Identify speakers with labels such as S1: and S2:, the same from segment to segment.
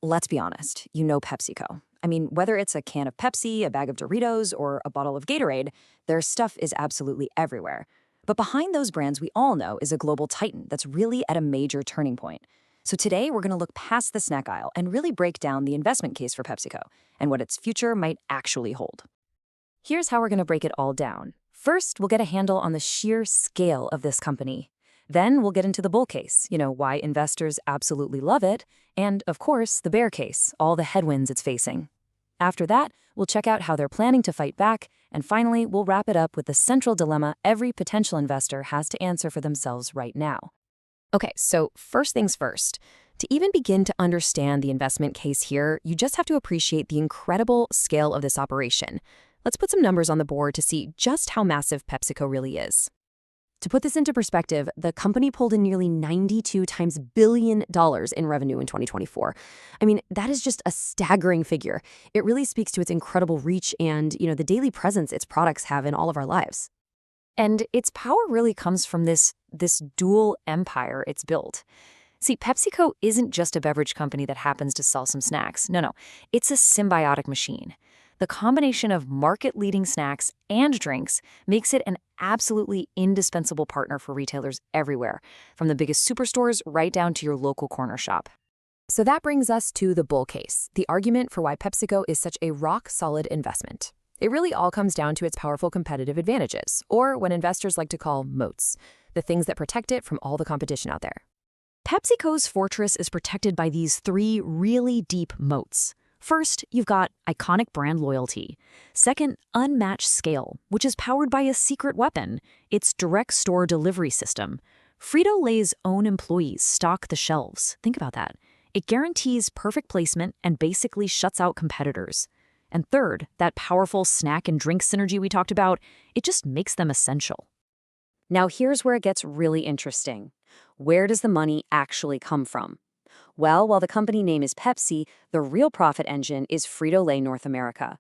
S1: let's be honest, you know PepsiCo. I mean, whether it's a can of Pepsi, a bag of Doritos, or a bottle of Gatorade, their stuff is absolutely everywhere. But behind those brands we all know is a global titan that's really at a major turning point. So today we're going to look past the snack aisle and really break down the investment case for PepsiCo and what its future might actually hold. Here's how we're going to break it all down. First, we'll get a handle on the sheer scale of this company. Then we'll get into the bull case, why investors absolutely love it, and, of course, the bear case, all the headwinds it's facing. After that, we'll check out how they're planning to fight back, and finally, we'll wrap it up with the central dilemma every potential investor has to answer for themselves right now. Okay, so first things first. To even begin to understand the investment case here, you just have to appreciate the incredible scale of this operation. Let's put some numbers on the board to see just how massive PepsiCo really is. To put this into perspective, the company pulled in nearly $92 billion in revenue in 2024. I mean, that is just a staggering figure. It really speaks to its incredible reach and, the daily presence its products have in all of our lives. And its power really comes from this dual empire it's built. See, PepsiCo isn't just a beverage company that happens to sell some snacks. No, it's a symbiotic machine. The combination of market-leading snacks and drinks makes it an absolutely indispensable partner for retailers everywhere, from the biggest superstores right down to your local corner shop. So that brings us to the bull case, the argument for why PepsiCo is such a rock-solid investment. It really all comes down to its powerful competitive advantages, or what investors like to call moats, the things that protect it from all the competition out there. PepsiCo's fortress is protected by these three really deep moats. First, you've got iconic brand loyalty. Second, unmatched scale, which is powered by a secret weapon, its direct store delivery system. Frito-Lay's own employees stock the shelves. Think about that. It guarantees perfect placement and basically shuts out competitors. And third, that powerful snack and drink synergy we talked about, it just makes them essential. Now here's where it gets really interesting. Where does the money actually come from? Well, while the company name is Pepsi, the real profit engine is Frito-Lay North America.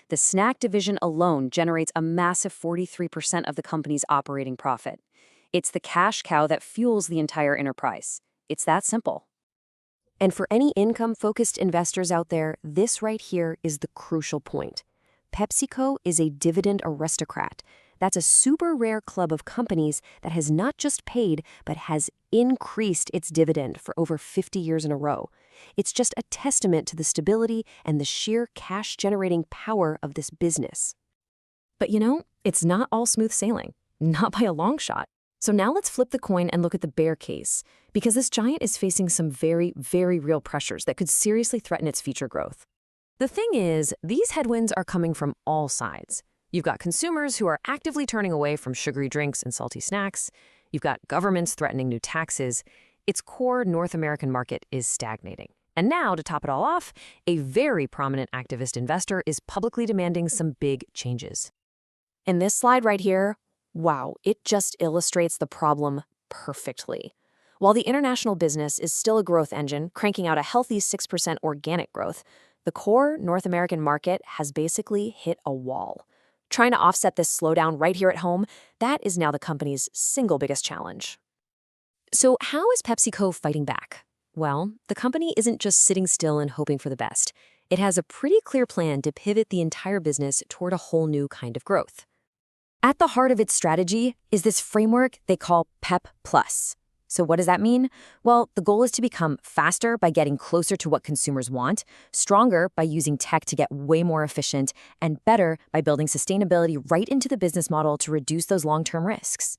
S1: The snack division alone generates a massive 43% of the company's operating profit. It's the cash cow that fuels the entire enterprise. It's that simple. And for any income-focused investors out there, this right here is the crucial point. PepsiCo is a dividend aristocrat. That's a super rare club of companies that has not just paid, but has increased its dividend for over 50 years in a row. It's just a testament to the stability and the sheer cash-generating power of this business. But it's not all smooth sailing, not by a long shot. So now let's flip the coin and look at the bear case, because this giant is facing some very, very real pressures that could seriously threaten its future growth. The thing is, these headwinds are coming from all sides. You've got consumers who are actively turning away from sugary drinks and salty snacks. You've got governments threatening new taxes. Its core North American market is stagnating. And now, to top it all off, a very prominent activist investor is publicly demanding some big changes. In this slide right here, wow, it just illustrates the problem perfectly. While the international business is still a growth engine, cranking out a healthy 6% organic growth, the core North American market has basically hit a wall. Trying to offset this slowdown right here at home, that is now the company's single biggest challenge. So how is PepsiCo fighting back? Well, the company isn't just sitting still and hoping for the best. It has a pretty clear plan to pivot the entire business toward a whole new kind of growth. At the heart of its strategy is this framework they call Pep+. So what does that mean? Well, the goal is to become faster by getting closer to what consumers want, stronger by using tech to get way more efficient, and better by building sustainability right into the business model to reduce those long-term risks.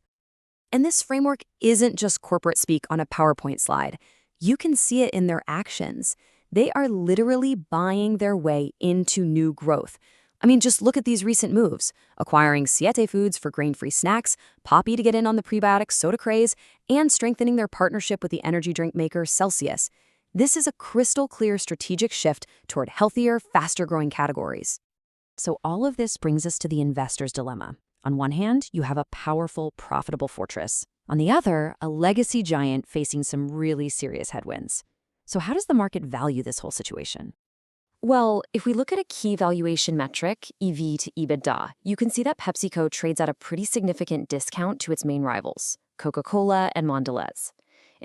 S1: And this framework isn't just corporate speak on a PowerPoint slide. You can see it in their actions. They are literally buying their way into new growth. I mean, just look at these recent moves, acquiring Siete Foods for grain-free snacks, Poppi to get in on the prebiotic soda craze, and strengthening their partnership with the energy drink maker Celsius. This is a crystal clear strategic shift toward healthier, faster-growing categories. So all of this brings us to the investor's dilemma. On one hand, you have a powerful, profitable fortress. On the other, a legacy giant facing some really serious headwinds. So how does the market value this whole situation? Well, if we look at a key valuation metric, EV to EBITDA, you can see that PepsiCo trades at a pretty significant discount to its main rivals, Coca-Cola and Mondelez.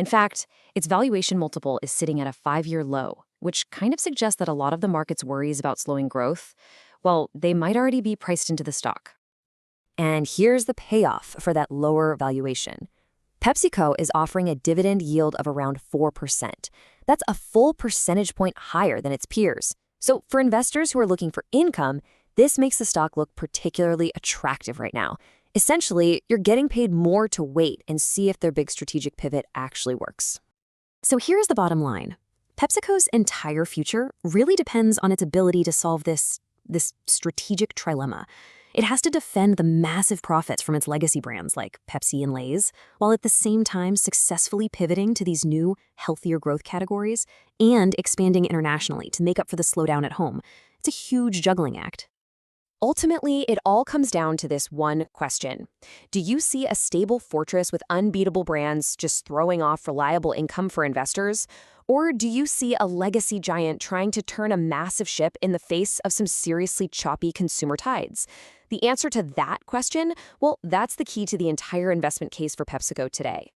S1: In fact, its valuation multiple is sitting at a 5-year low, which kind of suggests that a lot of the market's worries about slowing growth, well, they might already be priced into the stock. And here's the payoff for that lower valuation. PepsiCo is offering a dividend yield of around 4%. That's a full percentage point higher than its peers. So for investors who are looking for income, this makes the stock look particularly attractive right now. Essentially, you're getting paid more to wait and see if their big strategic pivot actually works. So here's the bottom line. PepsiCo's entire future really depends on its ability to solve this strategic trilemma. It has to defend the massive profits from its legacy brands like Pepsi and Lay's, while at the same time successfully pivoting to these new, healthier growth categories and expanding internationally to make up for the slowdown at home. It's a huge juggling act. Ultimately, it all comes down to this one question. Do you see a stable fortress with unbeatable brands just throwing off reliable income for investors? Or do you see a legacy giant trying to turn a massive ship in the face of some seriously choppy consumer tides? The answer to that question, well, that's the key to the entire investment case for PepsiCo today.